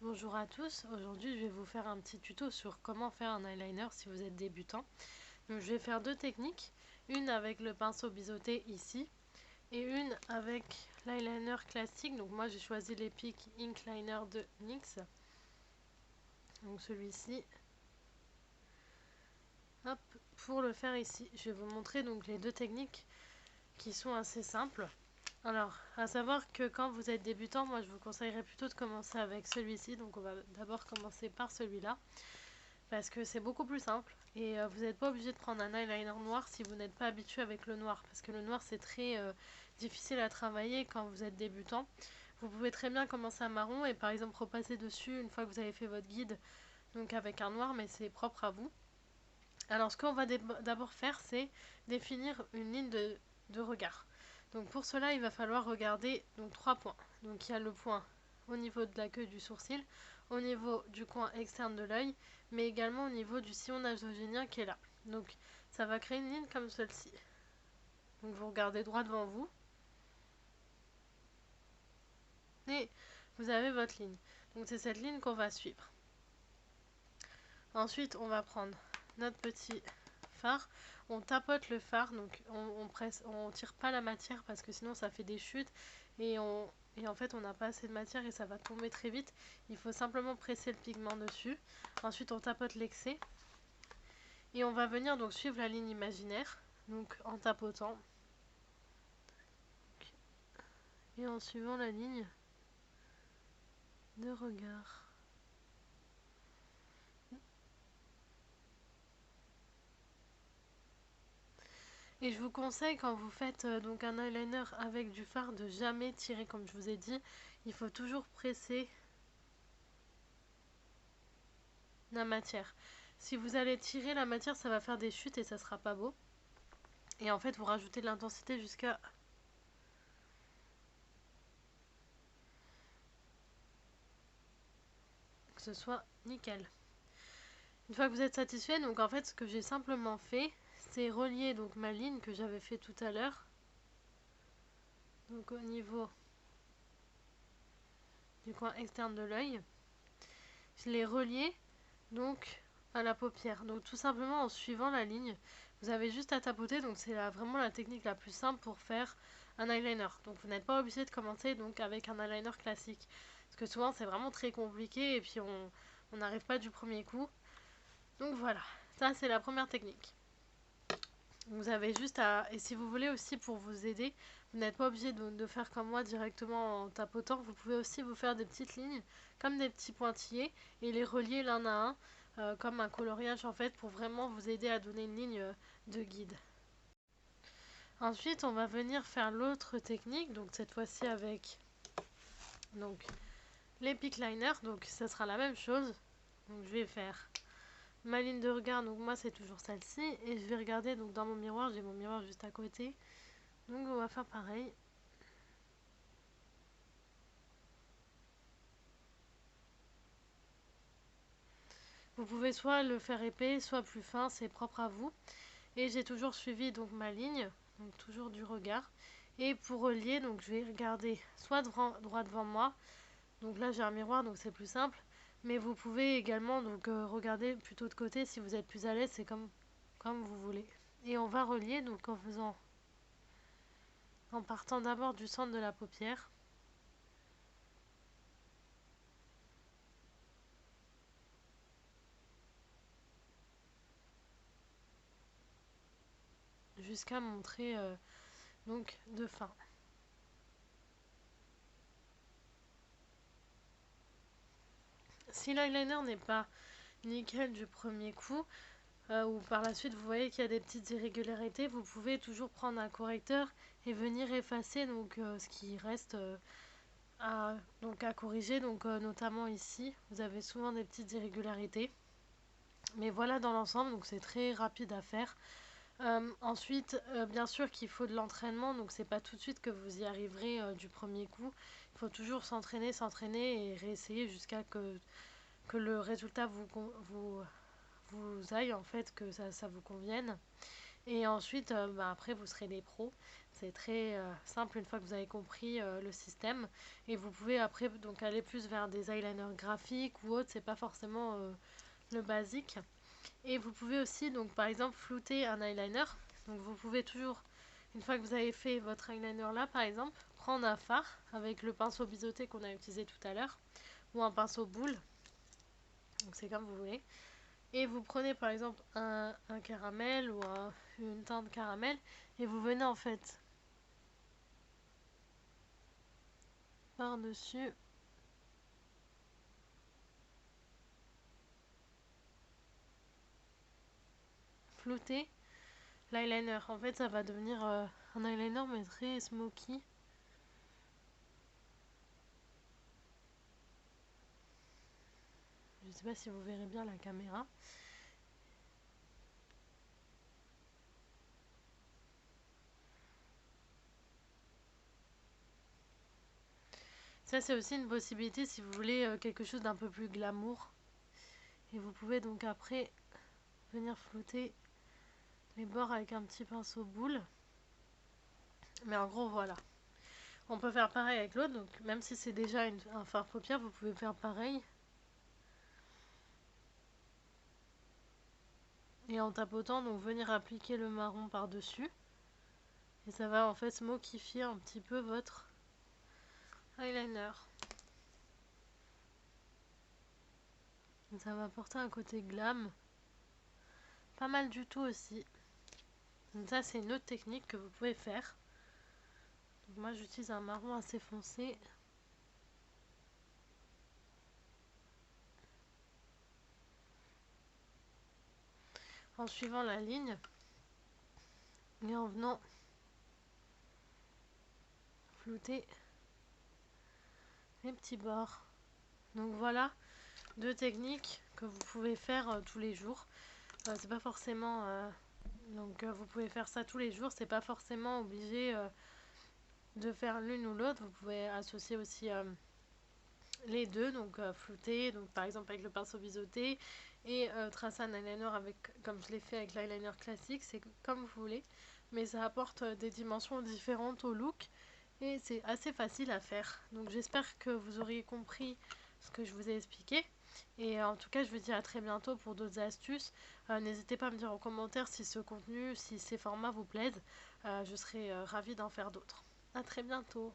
Bonjour à tous, aujourd'hui je vais vous faire un petit tuto sur comment faire un eyeliner si vous êtes débutant. Donc je vais faire deux techniques, une avec le pinceau biseauté ici et une avec l'eyeliner classique. Donc moi j'ai choisi l'Epic Ink Liner de NYX, donc celui-ci. Hop, pour le faire ici, je vais vous montrer donc les deux techniques qui sont assez simples. Alors, à savoir que quand vous êtes débutant, moi je vous conseillerais plutôt de commencer avec celui-ci. Donc on va d'abord commencer par celui-là, parce que c'est beaucoup plus simple. Et vous n'êtes pas obligé de prendre un eyeliner noir si vous n'êtes pas habitué avec le noir, parce que le noir c'est très difficile à travailler quand vous êtes débutant. Vous pouvez très bien commencer à marron et par exemple repasser dessus une fois que vous avez fait votre guide, donc avec un noir, mais c'est propre à vous. Alors ce qu'on va d'abord faire, c'est définir une ligne de regard. Donc pour cela, il va falloir regarder donc 3 points. Donc il y a le point au niveau de la queue du sourcil, au niveau du coin externe de l'œil, mais également au niveau du sillon nasogénien qui est là. Donc ça va créer une ligne comme celle-ci. Donc vous regardez droit devant vous et vous avez votre ligne. Donc c'est cette ligne qu'on va suivre. Ensuite, on va prendre notre petit fard. On tapote le fard, donc on tire pas la matière parce que sinon ça fait des chutes et en fait on n'a pas assez de matière et ça va tomber très vite. Il faut simplement presser le pigment dessus. Ensuite on tapote l'excès et on va venir donc suivre la ligne imaginaire, donc en tapotant et en suivant la ligne de regard. Et je vous conseille quand vous faites donc un eyeliner avec du fard de jamais tirer comme je vous ai dit. Il faut toujours presser la matière. Si vous allez tirer la matière, ça va faire des chutes et ça sera pas beau. Et en fait, vous rajoutez de l'intensité jusqu'à que ce soit nickel. Une fois que vous êtes satisfait, donc en fait, ce que j'ai simplement fait, c'est relier donc ma ligne que j'avais fait tout à l'heure. Donc au niveau du coin externe de l'œil, je l'ai relié donc à la paupière. Donc tout simplement en suivant la ligne, vous avez juste à tapoter. Donc c'est vraiment la technique la plus simple pour faire un eyeliner. Donc vous n'êtes pas obligé de commencer donc avec un eyeliner classique, parce que souvent c'est vraiment très compliqué et puis on n'arrive pas du premier coup. Donc voilà, ça c'est la première technique. Vous avez juste à... Et si vous voulez aussi pour vous aider, vous n'êtes pas obligé de faire comme moi directement en tapotant. Vous pouvez aussi vous faire des petites lignes, comme des petits pointillés, et les relier l'un à un, comme un coloriage en fait, pour vraiment vous aider à donner une ligne de guide. Ensuite, on va venir faire l'autre technique, donc cette fois-ci avec donc, l'Epic Liner. Donc ça sera la même chose. Donc je vais faire ma ligne de regard, donc moi c'est toujours celle-ci, et je vais regarder donc dans mon miroir, j'ai mon miroir juste à côté, donc on va faire pareil. Vous pouvez soit le faire épais, soit plus fin, c'est propre à vous. Et j'ai toujours suivi donc ma ligne, donc toujours du regard. Et pour relier, donc je vais regarder soit droit devant moi, donc là j'ai un miroir donc c'est plus simple, mais vous pouvez également donc regarder plutôt de côté si vous êtes plus à l'aise, c'est comme vous voulez. Et on va relier donc en partant d'abord du centre de la paupière. Jusqu'à montrer donc de fin. Si l'eyeliner n'est pas nickel du premier coup, ou par la suite vous voyez qu'il y a des petites irrégularités, vous pouvez toujours prendre un correcteur et venir effacer donc, ce qui reste à corriger. Donc notamment ici, vous avez souvent des petites irrégularités. Mais voilà dans l'ensemble, donc c'est très rapide à faire. Ensuite, bien sûr qu'il faut de l'entraînement, donc c'est pas tout de suite que vous y arriverez du premier coup. Il faut toujours s'entraîner et réessayer jusqu'à que le résultat vous aille en fait, que ça vous convienne. Et ensuite, après, vous serez des pros. C'est très simple une fois que vous avez compris le système. Et vous pouvez après donc aller plus vers des eyeliners graphiques ou autres. C'est pas forcément le basique. Et vous pouvez aussi, donc par exemple, flouter un eyeliner. Donc vous pouvez toujours, une fois que vous avez fait votre eyeliner là, par exemple, prendre un fard avec le pinceau biseauté qu'on a utilisé tout à l'heure, ou un pinceau boule. Donc c'est comme vous voulez. Et vous prenez par exemple un caramel ou une teinte caramel et vous venez en fait par-dessus flouter l'eyeliner. En fait, ça va devenir un eyeliner mais très smoky. Je sais pas si vous verrez bien la caméra. Ça, c'est aussi une possibilité si vous voulez quelque chose d'un peu plus glamour. Et vous pouvez donc après venir flouter les bords avec un petit pinceau boule. Mais en gros, voilà. On peut faire pareil avec l'autre, donc même si c'est déjà un fard paupière, vous pouvez faire pareil. Et en tapotant, donc venir appliquer le marron par-dessus. Et ça va en fait smokifier un petit peu votre eyeliner. Et ça va apporter un côté glam. Pas mal du tout aussi. Donc ça, c'est une autre technique que vous pouvez faire. Donc moi, j'utilise un marron assez foncé. En suivant la ligne. Et en venant flouter les petits bords. Donc voilà, deux techniques que vous pouvez faire tous les jours. C'est pas forcément... donc vous pouvez faire ça tous les jours. C'est pas forcément obligé de faire l'une ou l'autre. Vous pouvez associer aussi les deux, donc flouter, donc par exemple avec le pinceau biseauté et tracer un eyeliner avec, comme je l'ai fait avec l'eyeliner classique, c'est comme vous voulez, mais ça apporte des dimensions différentes au look et c'est assez facile à faire. Donc j'espère que vous auriez compris ce que je vous ai expliqué. Et en tout cas, je vous dis à très bientôt pour d'autres astuces. N'hésitez pas à me dire en commentaire si ce contenu, si ces formats vous plaisent. Je serai ravie d'en faire d'autres. À très bientôt.